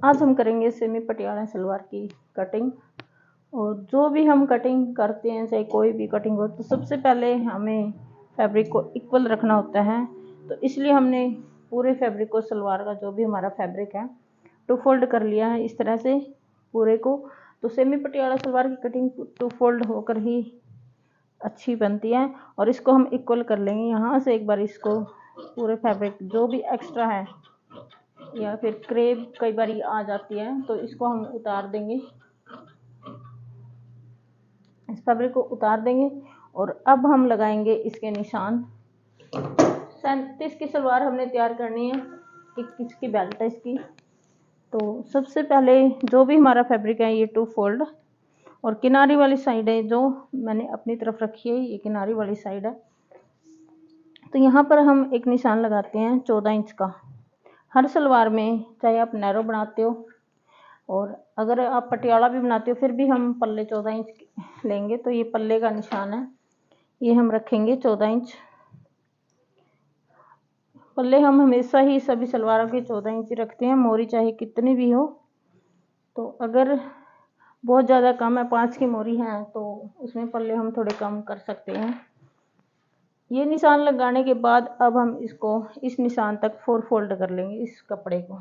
आज हम करेंगे सेमी पटियाला सलवार की कटिंग। और जो भी हम कटिंग करते हैं, चाहे कोई भी कटिंग हो, तो सबसे पहले हमें फैब्रिक को इक्वल रखना होता है। तो इसलिए हमने पूरे फैब्रिक को, सलवार का जो भी हमारा फैब्रिक है, टू फोल्ड कर लिया है इस तरह से पूरे को। तो सेमी पटियाला सलवार की कटिंग टू फोल्ड होकर ही अच्छी बनती है। और इसको हम इक्वल कर लेंगे। यहाँ से एक बार इसको पूरे फैब्रिक जो भी एक्स्ट्रा है या फिर क्रेप कई बार आ जाती है, तो इसको हम उतार देंगे, इस फैब्रिक को उतार देंगे। और अब हम लगाएंगे इसके निशान। 37 की सलवार हमने तैयार करनी है। 21 की बेल्ट है इसकी। तो सबसे पहले जो भी हमारा फैब्रिक है, ये टू फोल्ड, और किनारी वाली साइड है जो मैंने अपनी तरफ रखी है, ये किनारी वाली साइड है। तो यहाँ पर हम एक निशान लगाते हैं 14 इंच का। हर सलवार में, चाहे आप नैरो बनाते हो और अगर आप पटियाला भी बनाते हो, फिर भी हम पल्ले 14 इंच लेंगे। तो ये पल्ले का निशान है, ये हम रखेंगे 14 इंच। पल्ले हम हमेशा ही सभी सलवारों के 14 इंच रखते हैं, मोरी चाहे कितनी भी हो। तो अगर बहुत ज़्यादा कम है, 5 की मोरी है, तो उसमें पल्ले हम थोड़े कम कर सकते हैं। ये निशान लगाने के बाद अब हम इसको इस निशान तक 4 फोल्ड कर लेंगे इस कपड़े को।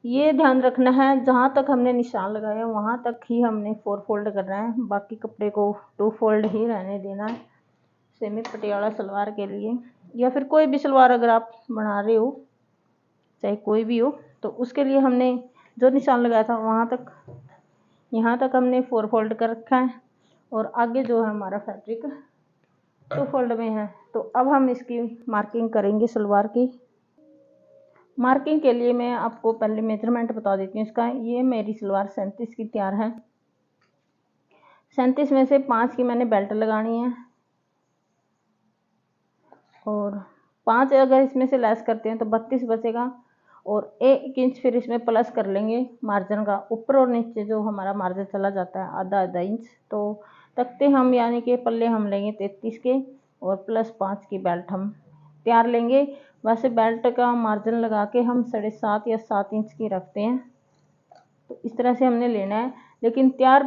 ये ध्यान रखना है, जहाँ तक हमने निशान लगाया वहाँ तक ही हमने 4 फोल्ड करना है, बाकी कपड़े को 2 फोल्ड ही रहने देना है सेमी पटियाला सलवार के लिए। या फिर कोई भी सलवार अगर आप बना रहे हो, चाहे कोई भी हो, तो उसके लिए हमने जो निशान लगाया था वहाँ तक, यहाँ तक हमने 4 फोल्ड कर रखा है। और आगे जो है हमारा फैब्रिक 2 फोल्ड में है। तो अब हम इसकी मार्किंग करेंगे सलवार की। मार्किंग के लिए मैं आपको पहले मेजरमेंट बता देती हूँ इसका। ये मेरी सलवार 37 की तैयार है। 37 में से 5 की मैंने बेल्ट लगानी है, और 5 अगर इसमें से लेस करते हैं तो 32 बचेगा। और 1 इंच फिर इसमें प्लस कर लेंगे मार्जिन का। ऊपर और नीचे जो हमारा मार्जिन चला जाता है आधा आधा इंच, तो तख्ते हम यानी कि पल्ले हम लेंगे 33 के, और प्लस 5 की बेल्ट हम तैयार लेंगे। वैसे बेल्ट का मार्जिन लगा के हम 7.5 या 7 इंच की रखते हैं। तो इस तरह से हमने लेना है। लेकिन तैयार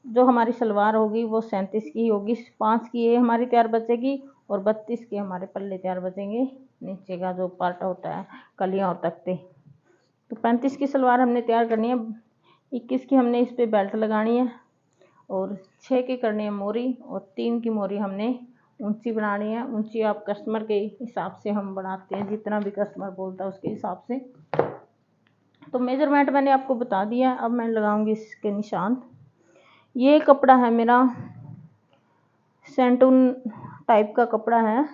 जो हमारी सलवार होगी वो 37 की होगी। 5 की ये हमारी तैयार बचेगी, और 32 के हमारे पल्ले तैयार बचेंगे, नीचे का जो पार्ट होता है, कलियाँ और तख्ते। तो 35 की सलवार हमने तैयार करनी है। 21 की हमने इस पर बेल्ट लगानी है, और 6 की करनी है मोरी, और 3 की मोरी हमने ऊंची बनानी है। ऊंची आप कस्टमर के हिसाब से हम बनाते हैं, जितना भी कस्टमर बोलता है उसके हिसाब से। तो मेजरमेंट मैंने आपको बता दिया। अब मैं लगाऊंगी इसके निशान। ये कपड़ा है मेरा सेंटून टाइप का कपड़ा है।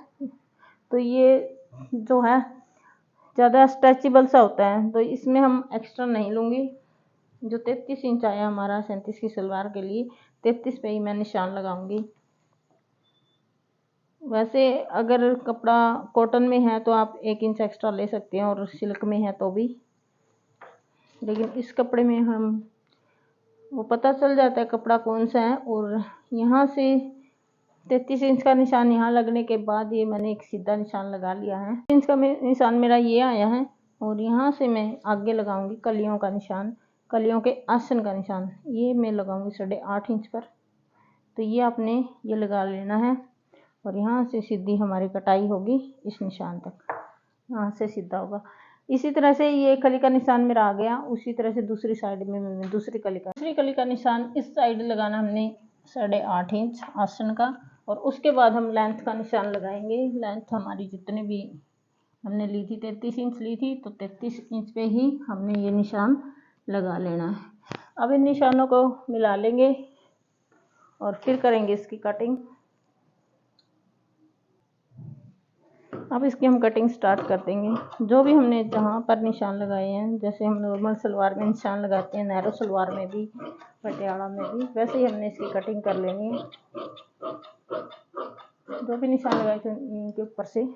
तो ये जो है ज़्यादा स्ट्रेचेबल सा होता है, तो इसमें हम एक्स्ट्रा नहीं लूँगी। जो 33 इंच आया हमारा 37 की सलवार के लिए, 33 पे ही मैं निशान लगाऊंगी। वैसे अगर कपड़ा कॉटन में है तो आप 1 इंच एक्स्ट्रा ले सकते हैं, और सिल्क में है तो भी। लेकिन इस कपड़े में हम वो पता चल जाता है कपड़ा कौन सा है। और यहाँ से 33 इंच का निशान यहाँ लगने के बाद ये मैंने एक सीधा निशान लगा लिया है। इंच का निशान मेरा ये आया है, और यहाँ से मैं आगे लगाऊंगी कलियों का निशान, कलियों के आसन का निशान। ये मैं लगाऊंगी 8.5 इंच पर। तो ये आपने ये लगा लेना है, और यहाँ से सीधी हमारी कटाई होगी इस निशान तक, यहाँ से सीधा होगा। इसी तरह से ये कली का निशान मेरा आ गया। उसी तरह से दूसरी साइड में मैं दूसरी कली का निशान इस साइड लगाना हमने 8.5 इंच आसन का। और उसके बाद हम लेंथ का निशान लगाएंगे। लेंथ हमारी जितने भी हमने ली थी, 33 इंच ली थी, तो 33 इंच पे ही हमने ये निशान लगा लेना है। अब इन निशानों को मिला लेंगे और फिर करेंगे इसकी कटिंग। अब इसकी हम कटिंग स्टार्ट कर देंगे। जो भी हमने जहाँ पर निशान लगाए हैं, जैसे हम नॉर्मल सलवार में निशान लगाते हैं, नैरो सलवार में भी, पटियाला में भी, वैसे ही हमने इसकी कटिंग कर लेनी है। जो भी निशान लगाए थे इनके ऊपर से,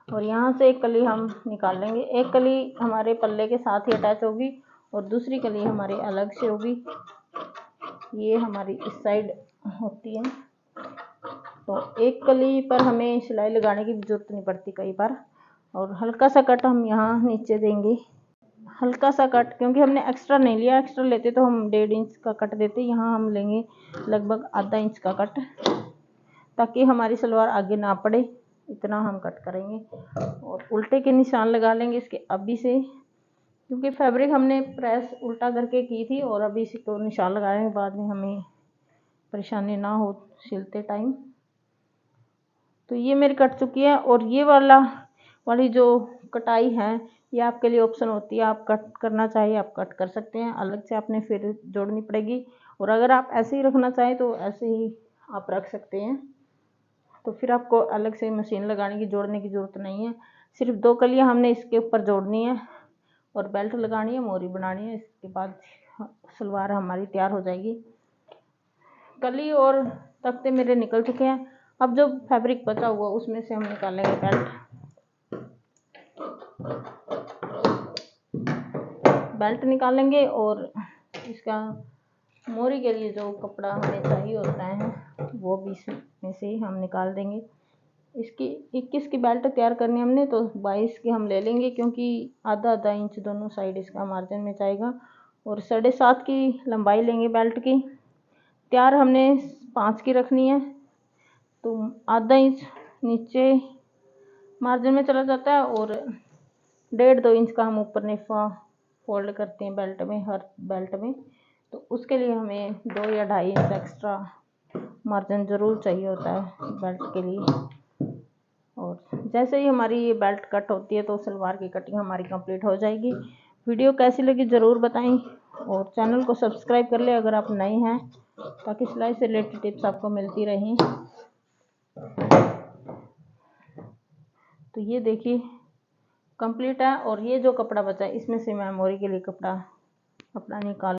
और यहाँ से एक कली हम निकाल लेंगे। एक कली हमारे पल्ले के साथ ही अटैच होगी, और दूसरी कली हमारी अलग से होगी। ये हमारी इस साइड होती है। तो एक कली पर हमें सिलाई लगाने की जरूरत नहीं पड़ती कई बार। और हल्का सा कट हम यहाँ नीचे देंगे हल्का सा कट, क्योंकि हमने एक्स्ट्रा नहीं लिया, एक्स्ट्रा लेते तो हम 1.5 इंच का कट देते, यहाँ हम लेंगे लगभग आधा इंच का कट, ताकि हमारी सलवार आगे ना पड़े, इतना हम कट करेंगे। और उल्टे के निशान लगा लेंगे इसके अभी से, क्योंकि फैब्रिक हमने प्रेस उल्टा करके की थी, और अभी इसी को निशान लगाएंगे, बाद में हमें परेशानी ना हो सिलते टाइम। तो ये मेरी कट चुकी है, और ये वाली जो कटाई है ये आपके लिए ऑप्शन होती है, आप कट करना चाहिए आप कट कर सकते हैं, अलग से आपने फिर जोड़नी पड़ेगी। और अगर आप ऐसे ही रखना चाहें तो ऐसे ही आप रख सकते हैं, तो फिर आपको अलग से मशीन लगाने की जोड़ने की ज़रूरत नहीं है। सिर्फ 2 कलियाँ हमने इसके ऊपर जोड़नी है, और बेल्ट लगानी है, मोरी बनानी है, इसके बाद सलवार हमारी तैयार हो जाएगी। कली और तख्ते मेरे निकल चुके हैं। अब जो फैब्रिक बचा हुआ उसमें से हम निकालेंगे बेल्ट निकालेंगे, और इसका मोरी के लिए जो कपड़ा हमें चाहिए होता है वो भी इसमें से हम निकाल देंगे। इसकी 21 की बेल्ट तैयार करनी हमने, तो 22 की हम ले लेंगे, क्योंकि आधा आधा इंच दोनों साइड इसका मार्जिन में जाएगा। और 7.5 की लंबाई लेंगे बेल्ट की। तैयार हमने 5 की रखनी है, तो आधा इंच नीचे मार्जिन में चला जाता है, और 1.5-2 इंच का हम ऊपर नेफा फोल्ड करते हैं बेल्ट में, हर बेल्ट में। तो उसके लिए हमें 2 या 2.5 इंच एक्स्ट्रा मार्जिन ज़रूर चाहिए होता है बेल्ट के लिए। और जैसे ही हमारी ये बेल्ट कट होती है तो सलवार की कटिंग हमारी कंप्लीट हो जाएगी। वीडियो कैसी लगी ज़रूर बताएं, और चैनल को सब्सक्राइब कर ले अगर आप नए हैं, ताकि सिलाई से रिलेटेड टिप्स आपको मिलती रहें। तो ये देखिए कंप्लीट है, और ये जो कपड़ा बचा है इसमें से मैं मोरी के लिए कपड़ा अपना निकाल